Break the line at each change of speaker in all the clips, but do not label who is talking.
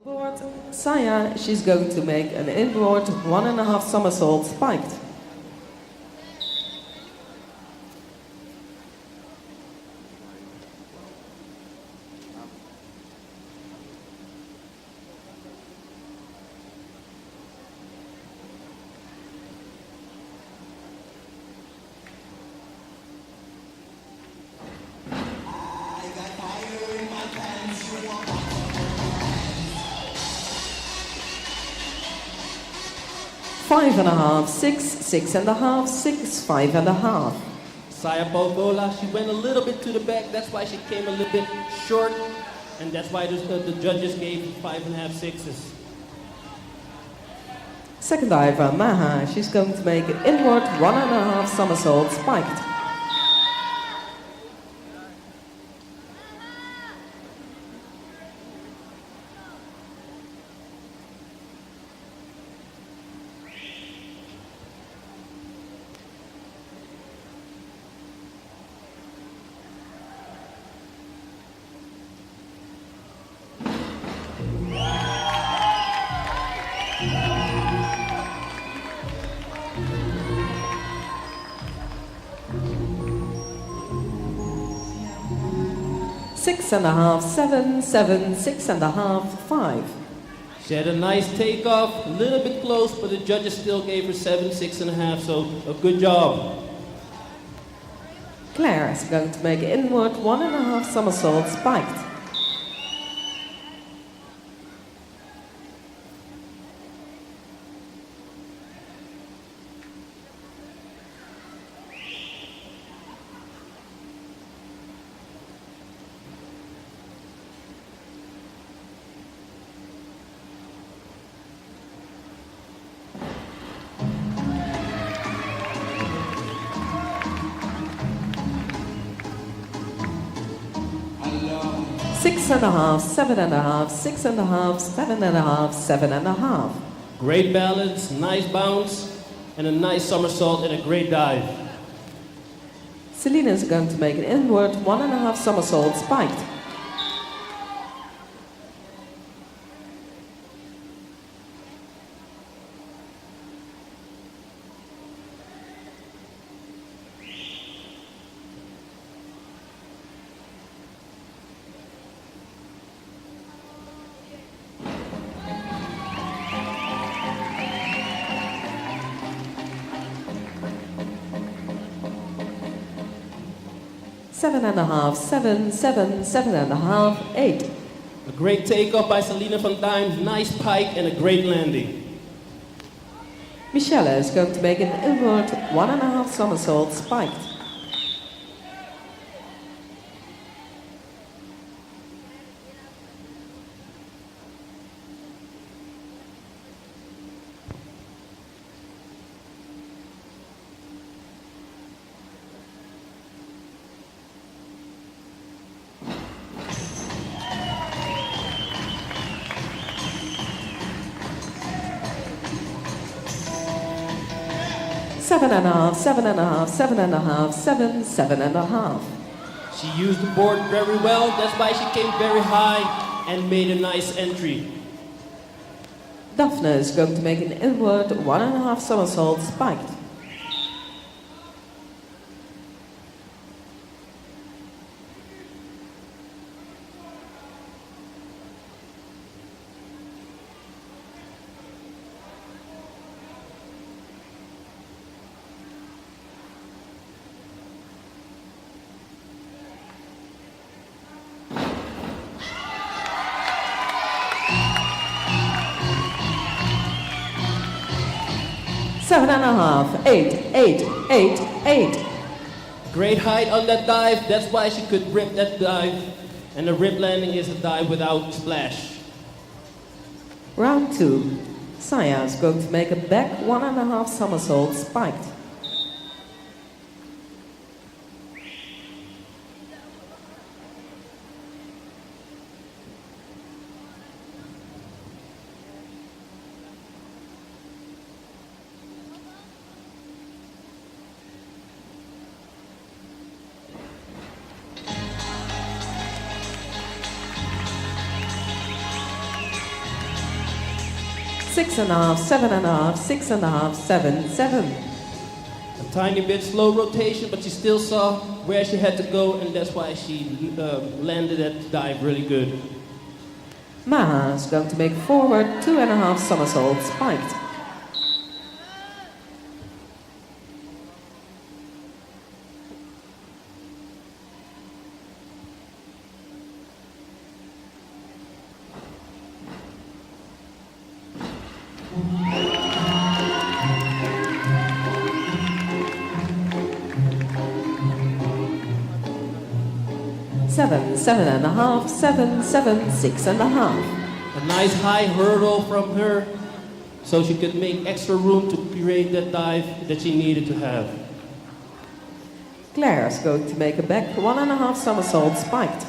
Board, Saya, she's going to make an inboard 1.5 somersault spiked. Five and a half, 6, 6.5, 6, 5.5.
Saya Bogola, she went a little bit to the back, that's why she came a little bit short, and that's why the judges gave 5.5 sixes.
Second diver, Maha, she's going to make an inward 1.5 somersault spiked. Six and a half, 7, 7, 6.5, 5.
She had a nice takeoff, a little bit close, but the judges still gave her 7, 6.5, so a good job.
Claire is going to make an inward 1.5 somersault spiked. Six and a half, 7.5, 6.5, 7.5, 7.5.
Great balance, nice bounce, and a nice somersault and a great dive.
Selena is going to make an inward 1.5 somersault spiked. Seven and a half, 7, 7, 7.5, 8.
A great takeoff by Selena van Duijn, nice pike and a great landing.
Michelle is going to make an inward 1.5 somersault spiked. Seven and a half, 7.5, 7.5, 7, 7.5.
She used the board very well, that's why she came very high and made a nice entry.
Daphne is going to make an inward 1.5 somersault spiked. Seven and a half, 8, 8, 8, 8.
Great height on that dive, that's why she could rip that dive. And the rip landing is a dive without splash.
Round 2. Saya is going to make a back 1.5 somersault spiked. 6.5, 7.5, 6.5, 7, 7.
A tiny bit slow rotation, but she still saw where she had to go, and that's why she landed that dive really good.
Maha is going to make forward 2.5 somersaults spiked. Seven, 7.5, 7, 7, 6.5.
A nice high hurdle from her, so she could make extra room to create that dive that she needed to have.
Claire is going to make a back 1.5 somersault spiked.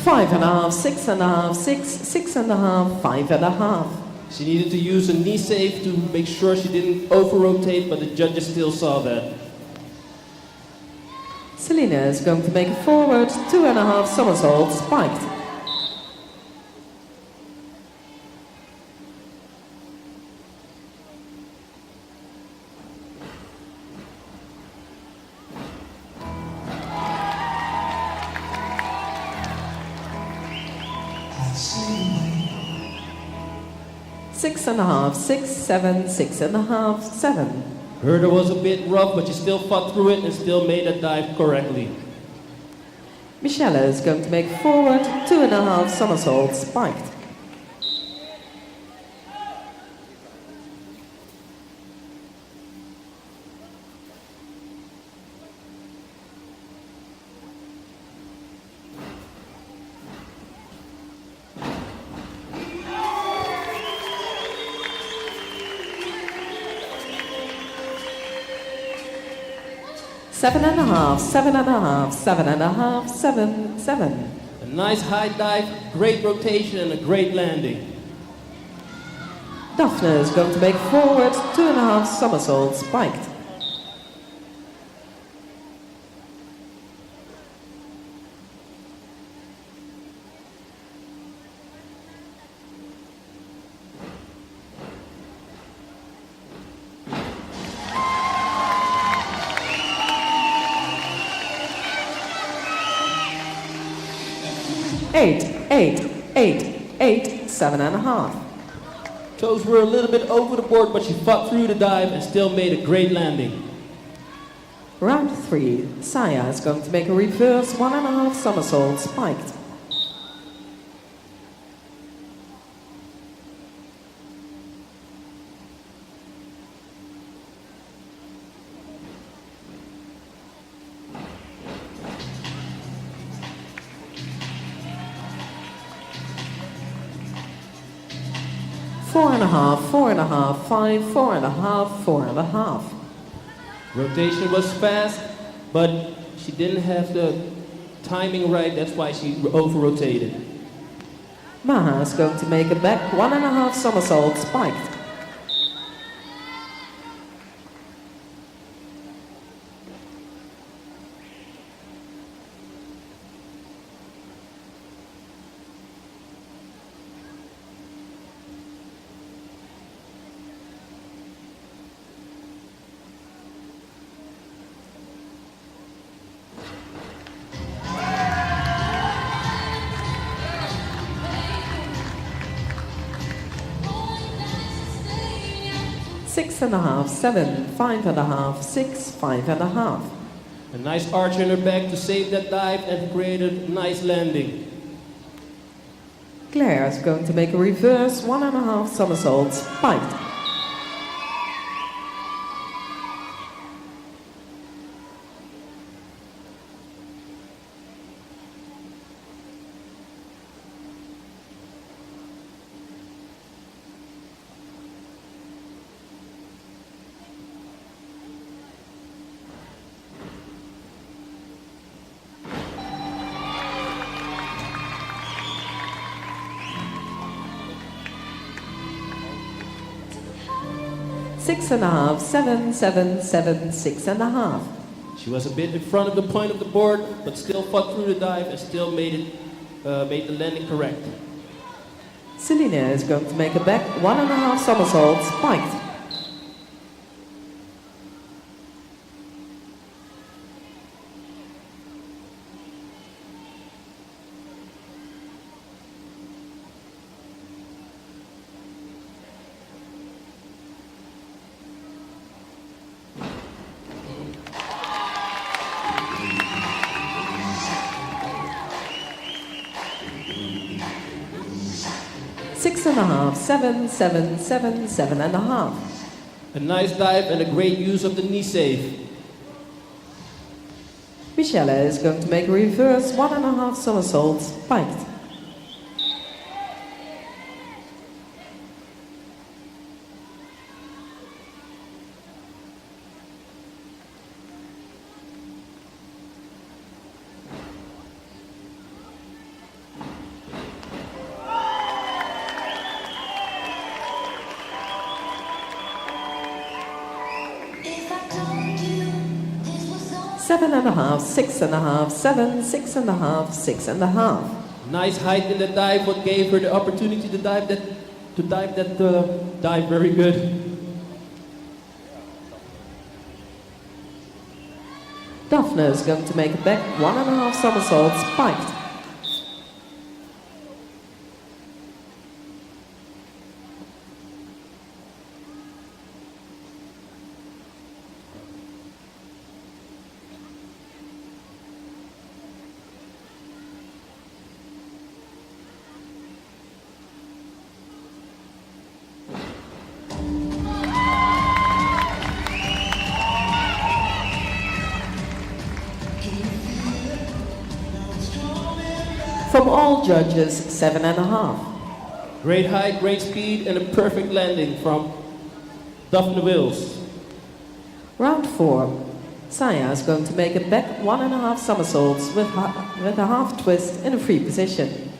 Five and a half, 6.5, 6, 6.5, 5.5.
She needed to use a knee save to make sure she didn't over-rotate, but the judges still saw that.
Selina is going to make a forward 2.5 somersaults spiked. Six and a half, 6, 7, 6.5, 7.
Hurdle was a bit rough, but she still fought through it and still made that dive correctly.
Michelle is going to make forward 2.5 somersaults spiked. Seven and a half, 7.5, 7.5, 7, 7.
A nice high dive, great rotation, and a great landing.
Daphne is going to make forward 2.5 somersaults spiked. Eight, 7.5.
Toes were a little bit over the board, but she fought through the dive and still made a great landing.
Round 3, Saya is going to make a reverse 1.5 somersault spiked. Four and a half, 5, 4.5, 4.5.
Rotation was fast, but she didn't have the timing right. That's why she over-rotated.
Maha is going to make a back 1.5 somersault spiked. Six and a half, 7, 5.5, 6, 5.5.
A nice arch in her back to save that dive and create a nice landing.
Claire is going to make a reverse 1.5 somersault spiked. 6.5, 7, 7, 7, 6.5.
She was a bit in front of the point of the board, but still fought through the dive and still made the landing correct.
Selina is going to make a back 1.5 somersault spiked. Six and a half, 7, 7, 7, 7.5.
A nice dive and a great use of the knee save.
Michelle is going to make a reverse 1.5 somersault spiked. Seven and a half, 6.5, 7, 6.5, 6.5.
Nice height in the dive, what gave her the opportunity to dive that dive very good.
Daphne is going to make a back 1.5 somersault spiked. From all judges, 7.5.
Great height, great speed, and a perfect landing from Daphne Wills.
Round 4. Saya is going to make a back 1.5 somersaults with a half twist in a free position.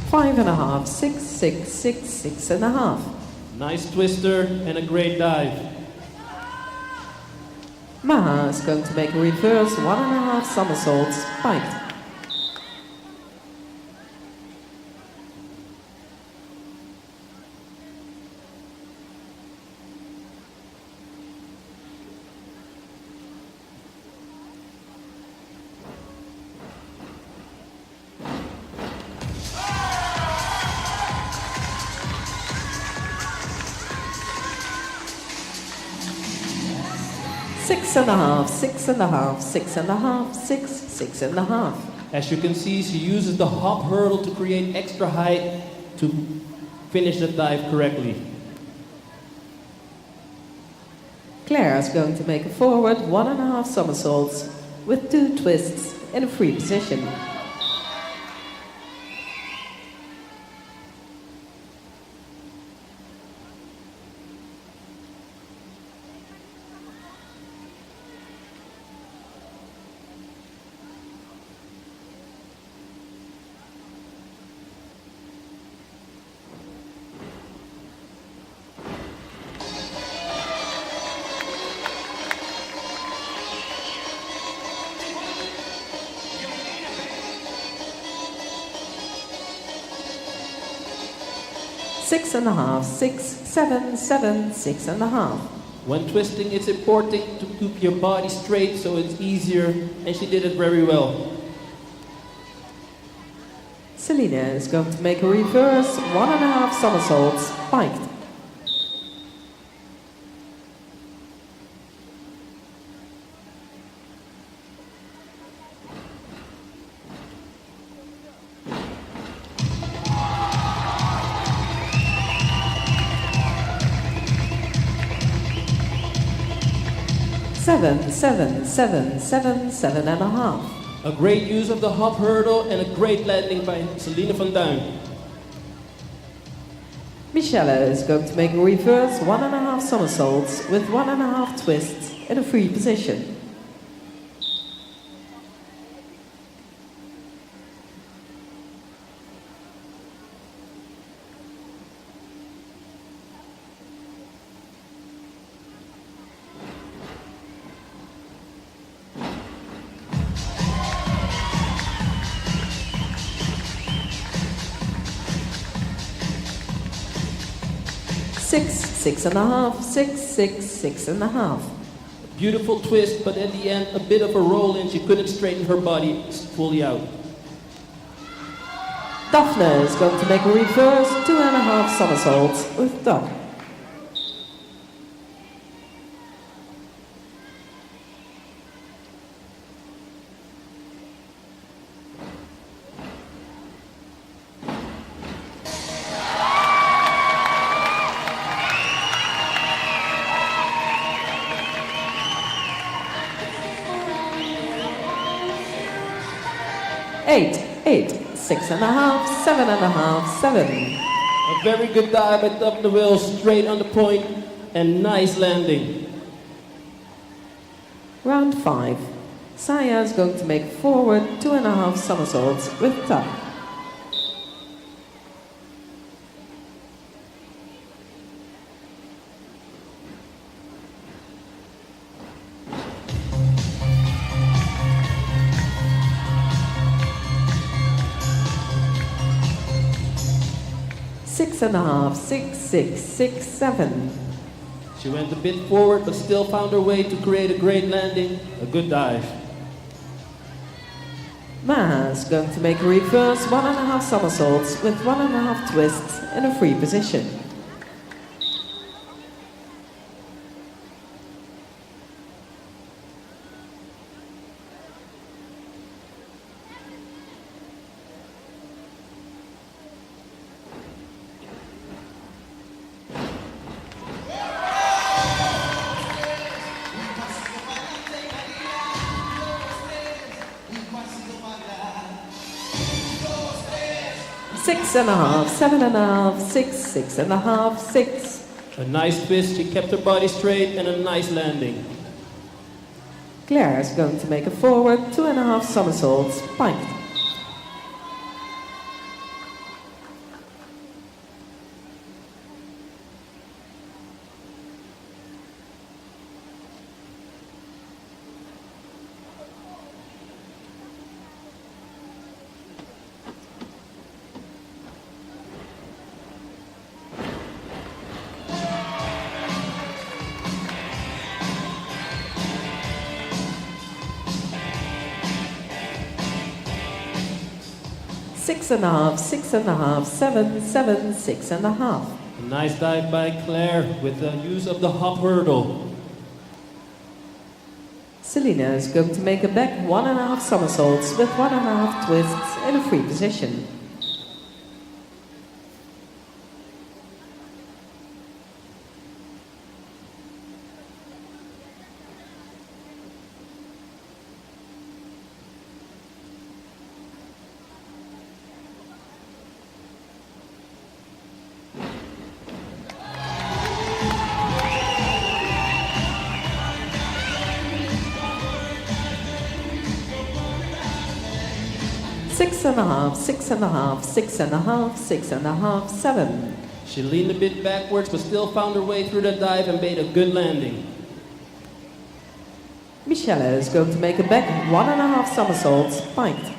Five and a half, 6, 6, 6, 6.5.
Nice twister and a great dive.
Maha is going to make a reverse 1.5 somersaults spiked. Six and a half, 6.5, 6.5, 6, 6.5.
As you can see, she uses the hop hurdle to create extra height to finish the dive correctly.
Claire is going to make a forward 1.5 somersaults with 2 twists in a free position. Six and a half, 6, 7, 7, 6.5.
When twisting, it's important to keep your body straight so it's easier, and she did it very well.
Selina is going to make a reverse 1.5 somersaults spiked. 7, 7, 7, 7, 7.5.
A great use of the hop hurdle and a great landing by Celine van Duin.
Michelle is going to make a reverse 1.5 somersaults with 1.5 twists in a free position. Six and a half, 6, 6, 6.5.
Beautiful twist, but at the end, a bit of a roll in. She couldn't straighten her body fully out.
Daphne is going to make a reverse 2.5 somersaults with duck. Eight, 6.5, 7.5, 7.
A very good dive at Daphne Will, straight on the point, and nice landing.
Round 5. Saya is going to make forward 2.5 somersaults with duck. Six and a half, 6, 6, 6, 7.
She went a bit forward, but still found her way to create a great landing, a good dive.
Maha is going to make a reverse 1.5 somersaults with 1.5 twists in a free position. Six and a half, 7.5, 6, 6.5, 6.
A nice twist, she kept her body straight and a nice landing.
Claire is going to make a forward 2.5 somersaults, pint. Six and a half, 6.5, 7, 7, 6.5.
A nice dive by Claire with the use of the hop hurdle.
Selina is going to make a back 1.5 somersaults with 1.5 twists in a free position. Six and a half, 6.5, 6.5, 6.5, 7.
She leaned a bit backwards, but still found her way through the dive and made a good landing.
Michelle is going to make a back 1.5 somersaults, pint.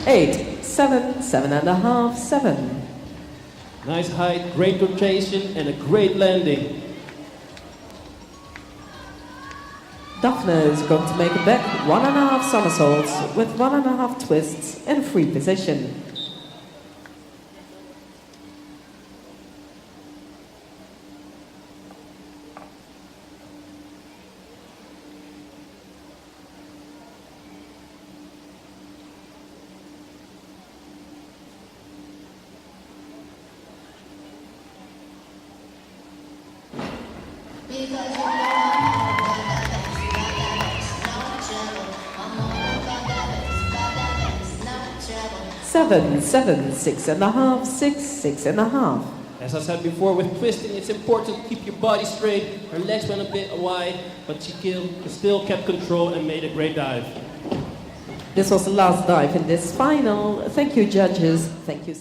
Eight, 7, 7.5, 7.
Nice height, great rotation, and a great landing.
Daphne is going to make a back 1.5 somersaults with 1.5 twists in free position. Seven, 7, 6.5, 6, 6.5.
As I said before, with twisting, it's important to keep your body straight. Her legs went a bit wide, but she still kept control and made a great dive.
This was the last dive in this final. Thank you, judges. Thank you,